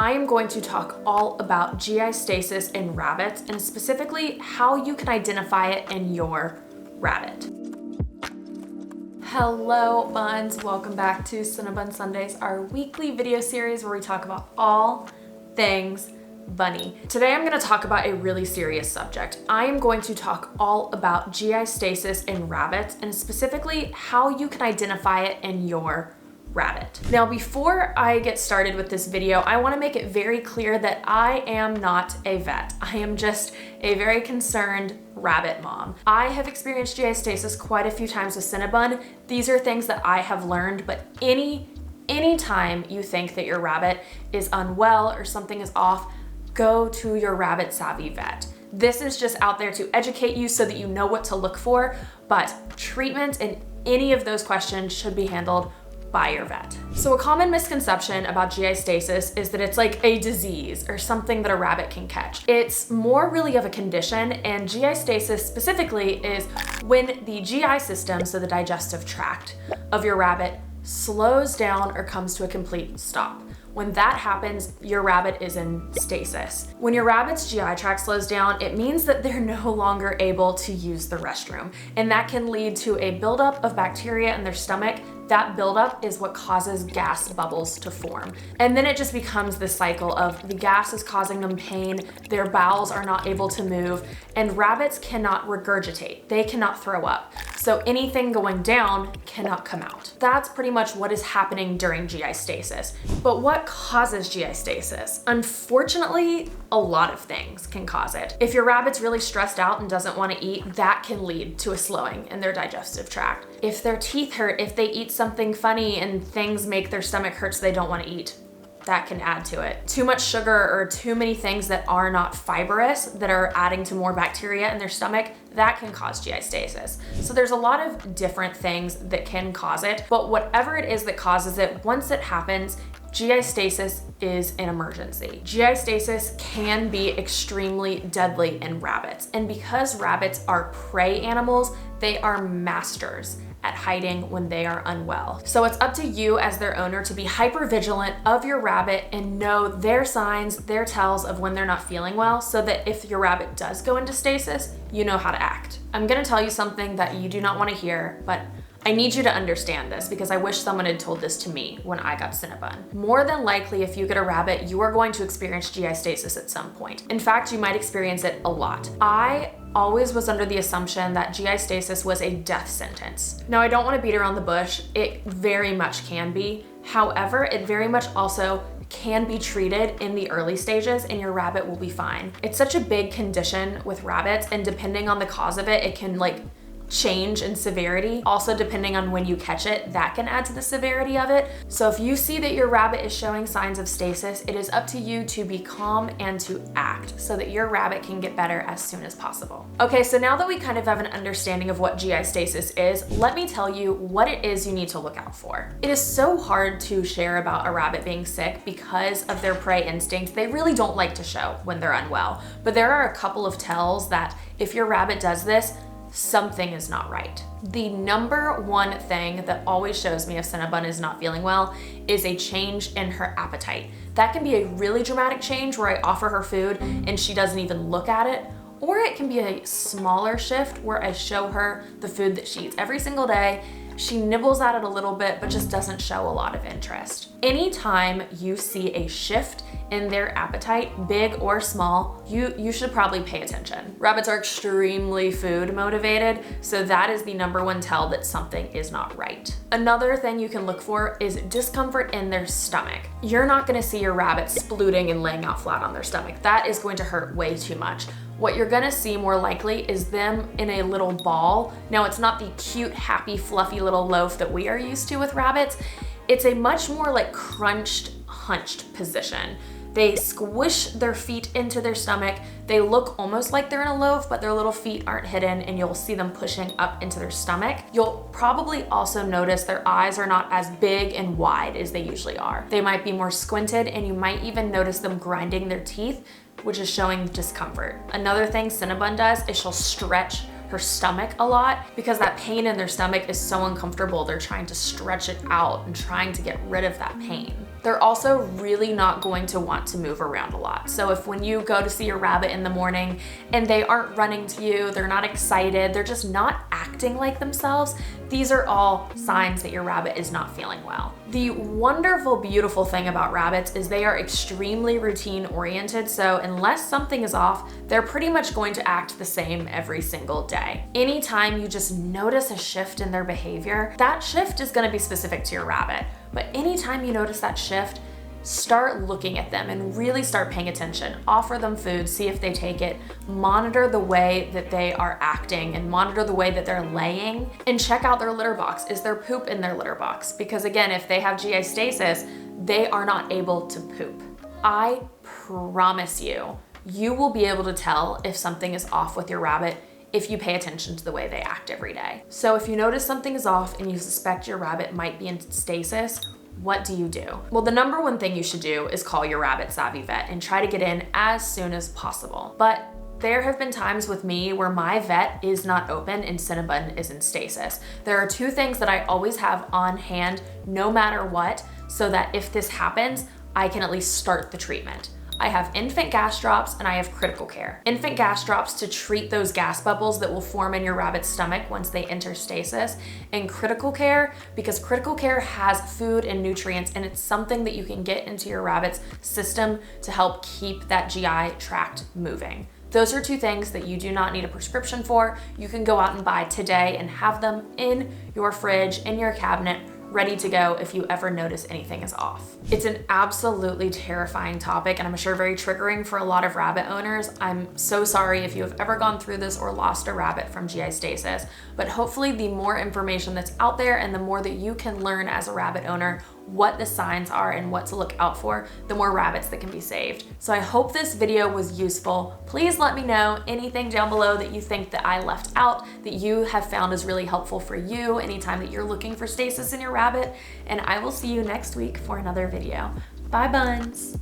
I am going to talk all about GI stasis in rabbits and specifically how you can identify it in your rabbit. Hello Buns, welcome back to Cinnabun Sundays, our weekly video series where we talk about all things bunny. Today I'm going to talk about a really serious subject. I am going to talk all about GI stasis in rabbits and specifically how you can identify it in your rabbit. Now, before I get started with this video, I want to make it very clear that I am not a vet. I am just a very concerned rabbit mom. I have experienced GI stasis quite a few times with Cinnabun. These are things that I have learned, but anytime you think that your rabbit is unwell or something is off, go to your rabbit savvy vet. This is just out there to educate you so that you know what to look for, but treatment and any of those questions should be handled by your vet. So a common misconception about GI stasis is that it's like a disease or something that a rabbit can catch. It's more really of a condition, and GI stasis specifically is when the GI system, so the digestive tract of your rabbit, slows down or comes to a complete stop. When that happens, your rabbit is in stasis. When your rabbit's GI tract slows down, it means that they're no longer able to use the restroom, and that can lead to a buildup of bacteria in their stomach. That buildup is what causes gas bubbles to form. And then it just becomes this cycle of the gas is causing them pain, their bowels are not able to move, and rabbits cannot regurgitate. They cannot throw up. So anything going down cannot come out. That's pretty much what is happening during GI stasis. But what causes GI stasis? Unfortunately, a lot of things can cause it. If your rabbit's really stressed out and doesn't want to eat, that can lead to a slowing in their digestive tract. If their teeth hurt, if they eat something funny and things make their stomach hurt so they don't want to eat, that can add to it. Too much sugar or too many things that are not fibrous that are adding to more bacteria in their stomach, that can cause GI stasis. So there's a lot of different things that can cause it, but whatever it is that causes it, once it happens, GI stasis is an emergency. GI stasis can be extremely deadly in rabbits, and because rabbits are prey animals, they are masters at hiding when they are unwell. So it's up to you as their owner to be hyper vigilant of your rabbit and know their signs, their tells of when they're not feeling well, so that if your rabbit does go into stasis, you know how to act. I'm gonna tell you something that you do not want to hear, but I need you to understand this because I wish someone had told this to me when I got Cinnabun. More than likely, if you get a rabbit, you are going to experience GI stasis at some point. In fact, you might experience it a lot. I always was under the assumption that GI stasis was a death sentence. Now, I don't want to beat around the bush. It very much can be. However, it very much also can be treated in the early stages and your rabbit will be fine. It's such a big condition with rabbits, and depending on the cause of it, it can change in severity. Also, depending on when you catch it, that can add to the severity of it. So if you see that your rabbit is showing signs of stasis, it is up to you to be calm and to act so that your rabbit can get better as soon as possible. Okay, so now that we kind of have an understanding of what GI stasis is, let me tell you what it is you need to look out for. It is so hard to share about a rabbit being sick because of their prey instinct. They really don't like to show when they're unwell, but there are a couple of tells that if your rabbit does this, something is not right. The number one thing that always shows me if Cinnabun is not feeling well is a change in her appetite. That can be a really dramatic change where I offer her food and she doesn't even look at it, or it can be a smaller shift where I show her the food that she eats every single day. She nibbles at it a little bit, but just doesn't show a lot of interest. Anytime you see a shift in their appetite, big or small, you should probably pay attention. Rabbits are extremely food motivated, so that is the number one tell that something is not right. Another thing you can look for is discomfort in their stomach. You're not gonna see your rabbit splooting and laying out flat on their stomach. That is going to hurt way too much. What you're gonna see more likely is them in a little ball. Now, it's not the cute, happy, fluffy little loaf that we are used to with rabbits. It's a much more crunched, hunched position. They squish their feet into their stomach. They look almost like they're in a loaf, but their little feet aren't hidden, and you'll see them pushing up into their stomach. You'll probably also notice their eyes are not as big and wide as they usually are. They might be more squinted, and you might even notice them grinding their teeth, which is showing discomfort. Another thing Cinnabun does is she'll stretch her stomach a lot because that pain in their stomach is so uncomfortable. They're trying to stretch it out and trying to get rid of that pain. They're also really not going to want to move around a lot. So if when you go to see your rabbit in the morning and they aren't running to you, they're not excited, they're just not acting like themselves, these are all signs that your rabbit is not feeling well. The wonderful, beautiful thing about rabbits is they are extremely routine oriented, so unless something is off, they're pretty much going to act the same every single day. Anytime you just notice a shift in their behavior, that shift is gonna be specific to your rabbit. But anytime you notice that shift, start looking at them and really start paying attention. Offer them food, see if they take it, monitor the way that they are acting and monitor the way that they're laying, and check out their litter box. Is there poop in their litter box? Because again, if they have GI stasis, they are not able to poop. I promise you, you will be able to tell if something is off with your rabbit if you pay attention to the way they act every day. So if you notice something is off and you suspect your rabbit might be in stasis, what do you do? Well, the number one thing you should do is call your rabbit savvy vet and try to get in as soon as possible. But there have been times with me where my vet is not open and Cinnabun is in stasis. There are two things that I always have on hand no matter what, so that if this happens, I can at least start the treatment. I have infant gas drops and I have critical care. Infant gas drops to treat those gas bubbles that will form in your rabbit's stomach once they enter stasis, and critical care because critical care has food and nutrients, and it's something that you can get into your rabbit's system to help keep that GI tract moving. Those are two things that you do not need a prescription for. You can go out and buy today and have them in your fridge, in your cabinet, ready to go if you ever notice anything is off. It's an absolutely terrifying topic, and I'm sure very triggering for a lot of rabbit owners. I'm so sorry if you have ever gone through this or lost a rabbit from GI stasis, but hopefully the more information that's out there and the more that you can learn as a rabbit owner what the signs are and what to look out for, the more rabbits that can be saved. So I hope this video was useful. Please let me know anything down below that you think that I left out that you have found is really helpful for you anytime that you're looking for stasis in your rabbit, and I will see you next week for another video. Bye, Buns.